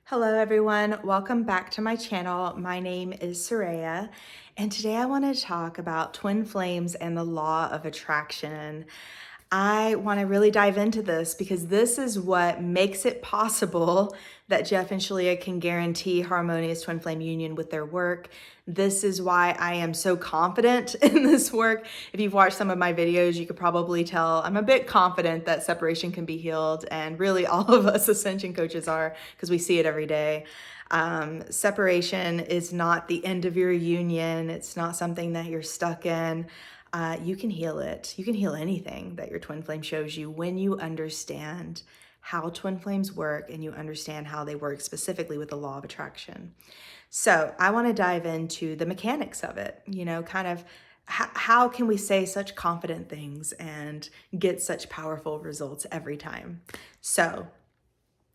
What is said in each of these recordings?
Hello everyone, welcome back to my channel. My name is Shaleia, and today I want to talk about twin flames and the law of attraction. I want to really dive into this because this is what makes it possible that Jeff and Shaleia can guarantee harmonious twin flame union with their work. This is why I am so confident in this work. If you've watched some of my videos, you could probably tell I'm a bit confident that separation can be healed, and really all of us Ascension coaches are, because we see it every day. Separation is not the end of your union. It's not something that you're stuck in. You can heal it. You can heal anything that your twin flame shows you when you understand how twin flames work and you understand how they work specifically with the law of attraction. So I want to dive into the mechanics of it, kind of how can we say such confident things and get such powerful results every time? So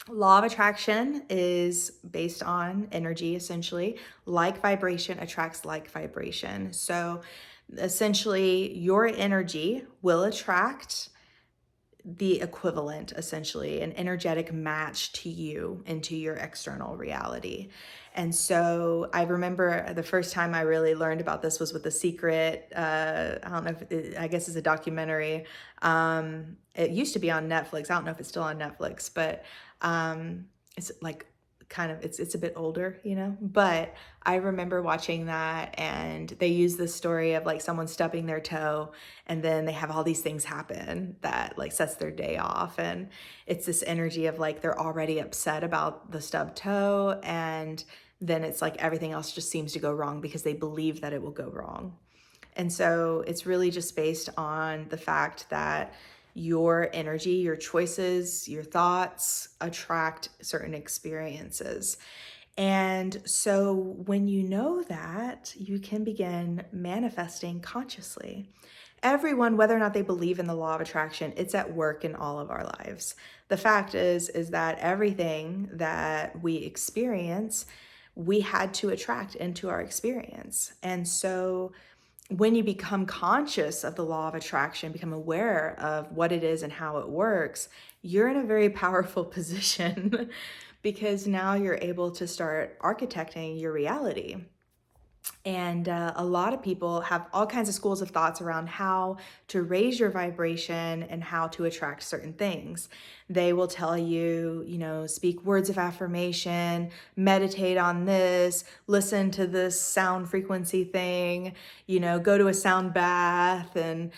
law of attraction is based on energy, essentially. Like vibration attracts like vibration. So essentially, your energy will attract the equivalent, essentially, an energetic match to you into your external reality. And so I remember the first time I really learned about this was with The Secret. I don't know if I guess it's a documentary. It used to be on Netflix. I don't know if it's still on Netflix, but it's like it's a bit older, but I remember watching that, and they use this story of like someone stubbing their toe, and then they have all these things happen that like sets their day off. And it's this energy of like they're already upset about the stubbed toe, and then it's like everything else just seems to go wrong because they believe that it will go wrong. And so it's really just based on the fact that your energy, your choices, your thoughts attract certain experiences. And so when you know that, you can begin manifesting consciously. Everyone, whether or not they believe in the law of attraction, it's at work in all of our lives. The fact is that everything that we experience, we had to attract into our experience. And so when you become conscious of the law of attraction, become aware of what it is and how it works, you're in a very powerful position because now you're able to start architecting your reality. And a lot of people have all kinds of schools of thoughts around how to raise your vibration and how to attract certain things. They will tell you, speak words of affirmation, meditate on this, listen to this sound frequency thing, go to a sound bath and,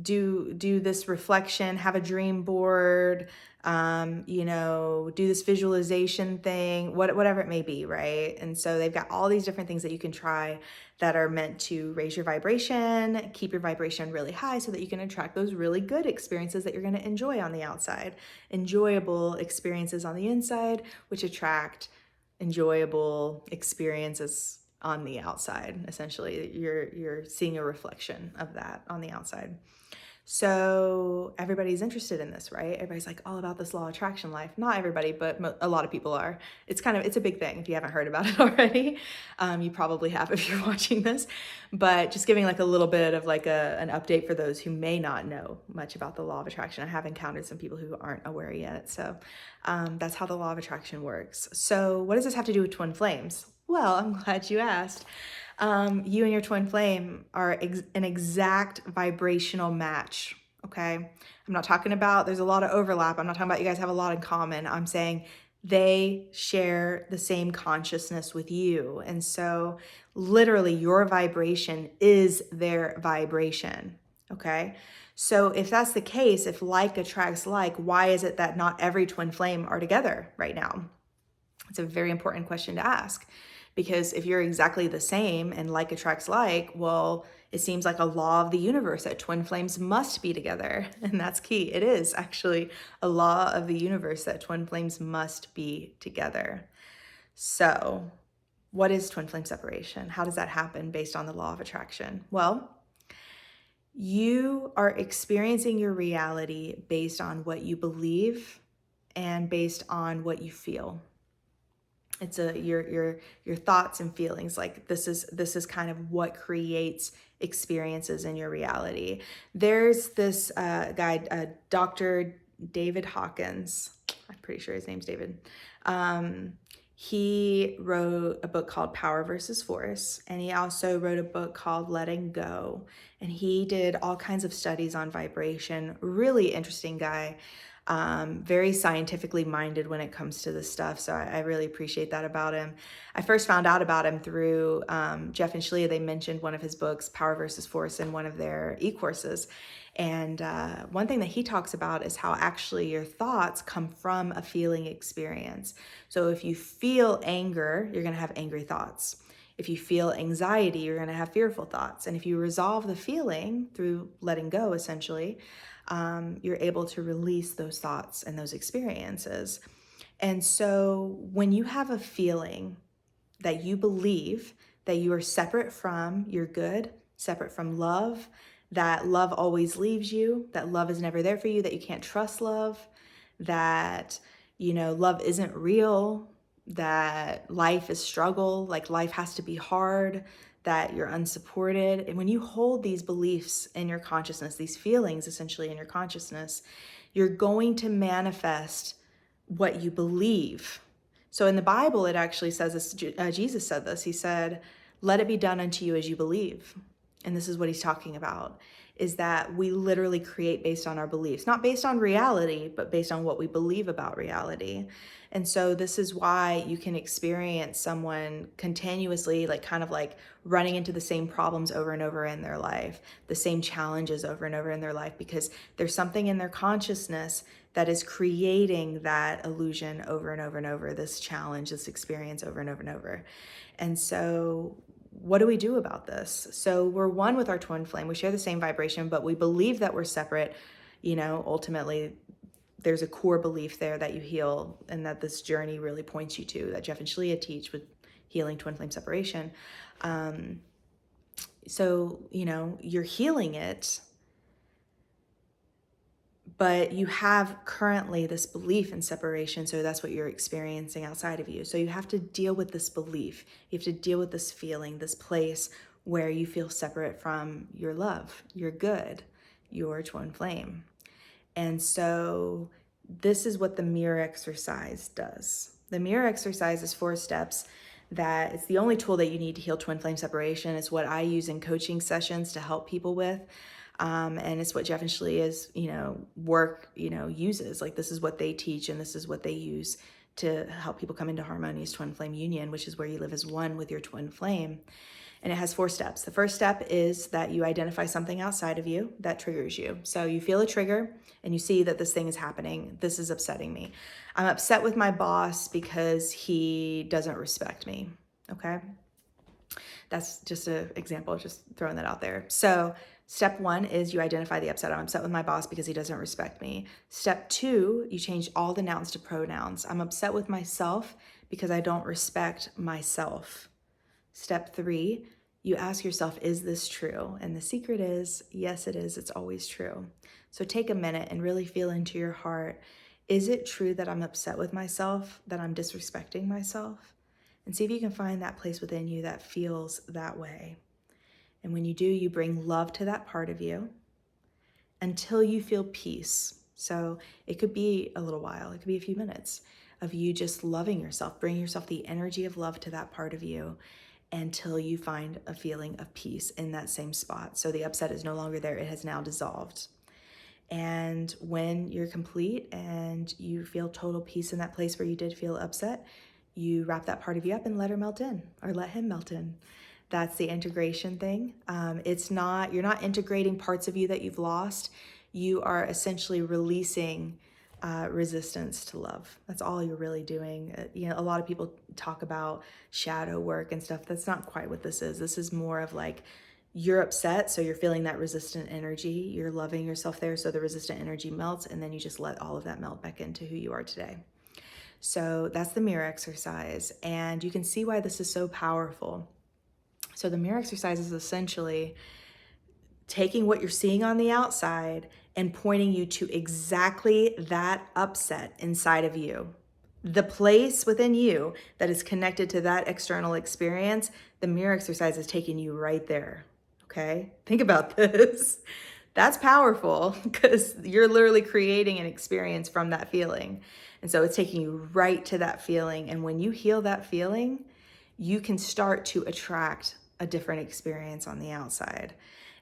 do this reflection, have a dream board, do this visualization thing, whatever it may be, right? And so they've got all these different things that you can try that are meant to raise your vibration, keep your vibration really high so that you can attract those really good experiences that you're going to enjoy on the outside. Enjoyable experiences on the inside, which attract enjoyable experiences on the outside. Essentially, you're seeing a reflection of that on the outside. So everybody's interested in this, right? Everybody's like all about this law of attraction life. Not everybody, but a lot of people are. It's a big thing. If you haven't heard about it already, you probably have if you're watching this, but just giving like a little bit of like an update for those who may not know much about the law of attraction. I have encountered some people who aren't aware yet. So that's how the law of attraction works. So what does this have to do with twin flames? Well, I'm glad you asked. You and your twin flame are an exact vibrational match, okay? I'm not talking about there's a lot of overlap. I'm not talking about you guys have a lot in common. I'm saying they share the same consciousness with you. And so literally your vibration is their vibration, okay? So if that's the case, if like attracts like, why is it that not every twin flame are together right now? It's a very important question to ask. Because if you're exactly the same and like attracts like, well, it seems like a law of the universe that twin flames must be together. And that's key. It is actually a law of the universe that twin flames must be together. So what is twin flame separation? How does that happen based on the law of attraction? Well, you are experiencing your reality based on what you believe and based on what you feel. It's your thoughts and feelings. Like this is kind of what creates experiences in your reality. There's this guy, Dr. David Hawkins. I'm pretty sure his name's David. He wrote a book called Power versus Force, and he also wrote a book called Letting Go. And he did all kinds of studies on vibration. Really interesting guy. Very scientifically minded when it comes to this stuff. So I really appreciate that about him. I first found out about him through Jeff and Shaleia. They mentioned one of his books, Power versus Force, in one of their e-courses. And one thing that he talks about is how actually your thoughts come from a feeling experience. So if you feel anger, you're going to have angry thoughts. If you feel anxiety, you're going to have fearful thoughts. And if you resolve the feeling through letting go, essentially, you're able to release those thoughts and those experiences. And so when you have a feeling that you believe that you are separate from your good, separate from love, that love always leaves you, that love is never there for you, that you can't trust love, that, love isn't real, that life is struggle, like life has to be hard, that you're unsupported. And when you hold these beliefs in your consciousness, these feelings essentially in your consciousness, you're going to manifest what you believe. So in the Bible, it actually says this, Jesus said this, he said, let it be done unto you as you believe. And this is what he's talking about, is that we literally create based on our beliefs, not based on reality, but based on what we believe about reality. And so this is why you can experience someone continuously, kind of running into the same problems over and over in their life, the same challenges over and over in their life, because there's something in their consciousness that is creating that illusion over and over and over, this challenge, this experience over and over and over. And so what do we do about this? So we're one with our twin flame. We share the same vibration, but we believe that we're separate. Ultimately, there's a core belief there that you heal and that this journey really points you to, that Jeff and Shaleia teach with healing twin flame separation. So, you're healing it, but you have currently this belief in separation, so that's what you're experiencing outside of you. So you have to deal with this belief. You have to deal with this feeling, this place where you feel separate from your love, your good, your twin flame. And so this is what the mirror exercise does. The mirror exercise is 4 steps. That it's the only tool that you need to heal twin flame separation. It's what I use in coaching sessions to help people with. And it's what Jeff and Shaleia's, work, uses. This is what they teach, and this is what they use to help people come into harmonious twin flame union, which is where you live as one with your twin flame. And it has 4 steps. The first step is that you identify something outside of you that triggers you. So you feel a trigger and you see that this thing is happening. This is upsetting me. I'm upset with my boss because he doesn't respect me. Okay. That's just an example, just throwing that out there. So step 1 is you identify the upset. I'm upset with my boss because he doesn't respect me. Step 2, you change all the nouns to pronouns. I'm upset with myself because I don't respect myself. Step 3, you ask yourself, is this true? And the secret is, yes, it is. It's always true. So take a minute and really feel into your heart. Is it true that I'm upset with myself, that I'm disrespecting myself? And see if you can find that place within you that feels that way. And when you do, you bring love to that part of you until you feel peace. So it could be a little while, it could be a few minutes of you just loving yourself, bringing yourself the energy of love to that part of you until you find a feeling of peace in that same spot. So the upset is no longer there, it has now dissolved. And when you're complete and you feel total peace in that place where you did feel upset, you wrap that part of you up and let her melt in, or let him melt in. That's the integration thing. You're not integrating parts of you that you've lost. You are essentially releasing resistance to love. That's all you're really doing. A lot of people talk about shadow work and stuff. That's not quite what this is. This is more of you're upset, so you're feeling that resistant energy. You're loving yourself there, so the resistant energy melts, and then you just let all of that melt back into who you are today. So that's the mirror exercise, and you can see why this is so powerful. So the mirror exercise is essentially taking what you're seeing on the outside and pointing you to exactly that upset inside of you. The place within you that is connected to that external experience, the mirror exercise is taking you right there. Okay? Think about this. That's powerful because you're literally creating an experience from that feeling. And so it's taking you right to that feeling. And when you heal that feeling, you can start to attract a different experience on the outside.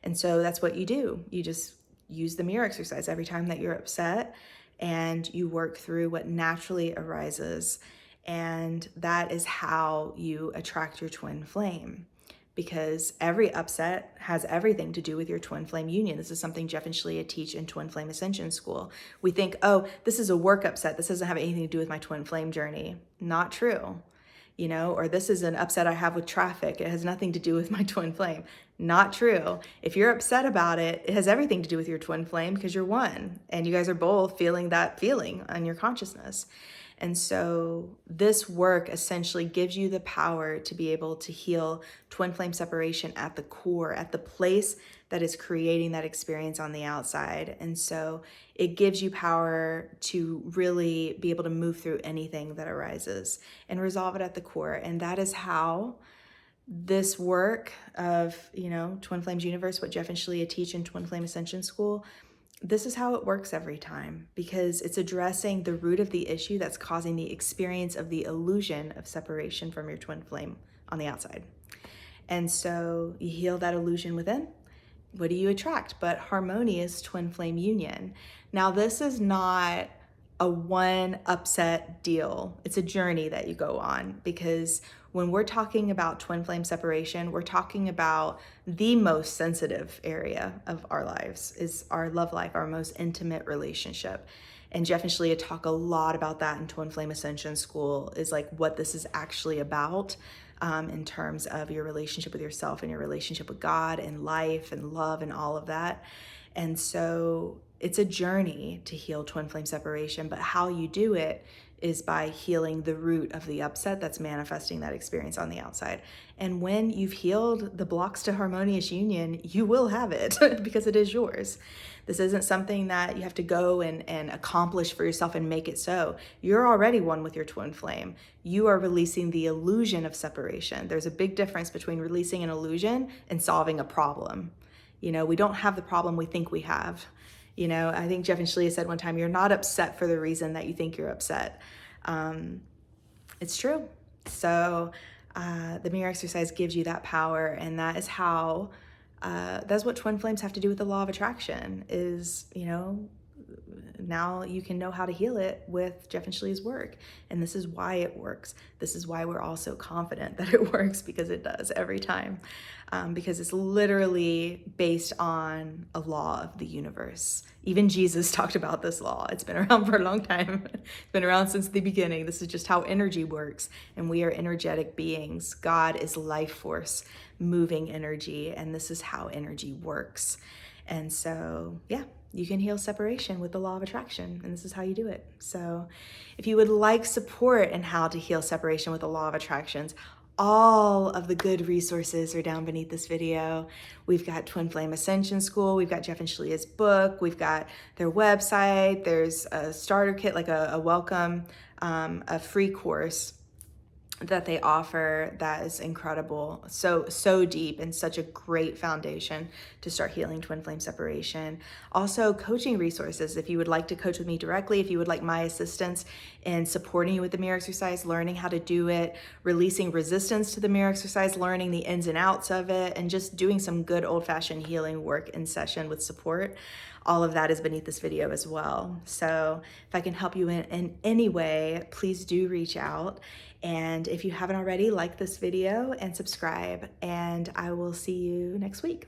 And so that's what you do. You just use the mirror exercise every time that you're upset, and you work through what naturally arises. And that is how you attract your twin flame, because every upset has everything to do with your twin flame union. This is something Jeff and Shaleia teach in Twin Flame Ascension School. We think, oh, this is a work upset. This doesn't have anything to do with my twin flame journey. Not true. Or this is an upset I have with traffic. It has nothing to do with my twin flame. Not true. If you're upset about it, it has everything to do with your twin flame, because you're one and you guys are both feeling that feeling on your consciousness. And so this work essentially gives you the power to be able to heal twin flame separation at the core, at the place that is creating that experience on the outside. And so it gives you power to really be able to move through anything that arises and resolve it at the core. And that is how this work of, Twin Flames Universe, what Jeff and Shaleia teach in Twin Flame Ascension School, this is how it works every time, because it's addressing the root of the issue that's causing the experience of the illusion of separation from your twin flame on the outside. And so you heal that illusion within. What do you attract but harmonious twin flame union? Now, this is not a one upset deal. It's a journey that you go on, because when we're talking about twin flame separation, we're talking about the most sensitive area of our lives, is our love life, our most intimate relationship. And Jeff and Shaleia talk a lot about that in Twin Flame Ascension School, is like what this is actually about, in terms of your relationship with yourself and your relationship with God and life and love and all of that. And so it's a journey to heal twin flame separation, but how you do it is by healing the root of the upset that's manifesting that experience on the outside. And when you've healed the blocks to harmonious union, you will have it because it is yours. This isn't something that you have to go and accomplish for yourself and make it so. You're already one with your twin flame. You are releasing the illusion of separation. There's a big difference between releasing an illusion and solving a problem. We don't have the problem we think we have. I think Jeff and Shaleia said one time, you're not upset for the reason that you think you're upset. It's true. So the mirror exercise gives you that power, and that is how, that's what twin flames have to do with the law of attraction, is, now you can know how to heal it with Jeff and Shaleia's work. And this is why it works. This is why we're all so confident that it works, because it does every time. Because it's literally based on a law of the universe. Even Jesus talked about this law. It's been around for a long time. It's been around since the beginning. This is just how energy works. And we are energetic beings. God is life force, moving energy. And this is how energy works. And so, yeah, you can heal separation with the law of attraction, and this is how you do it. So if you would like support in how to heal separation with the law of attractions, all of the good resources are down beneath this video. We've got Twin Flame Ascension School, we've got Jeff and Shaleia's book, we've got their website, there's a starter kit, like a welcome, a free course that they offer that is incredible, so deep, and such a great foundation to start healing twin flame separation. Also, coaching resources. If you would like to coach with me directly, if you would like my assistance in supporting you with the mirror exercise, learning how to do it, releasing resistance to the mirror exercise, learning the ins and outs of it, and just doing some good old-fashioned healing work in session with support, all of that is beneath this video as well. So if I can help you in any way, please do reach out. And if you haven't already, like this video and subscribe, and I will see you next week.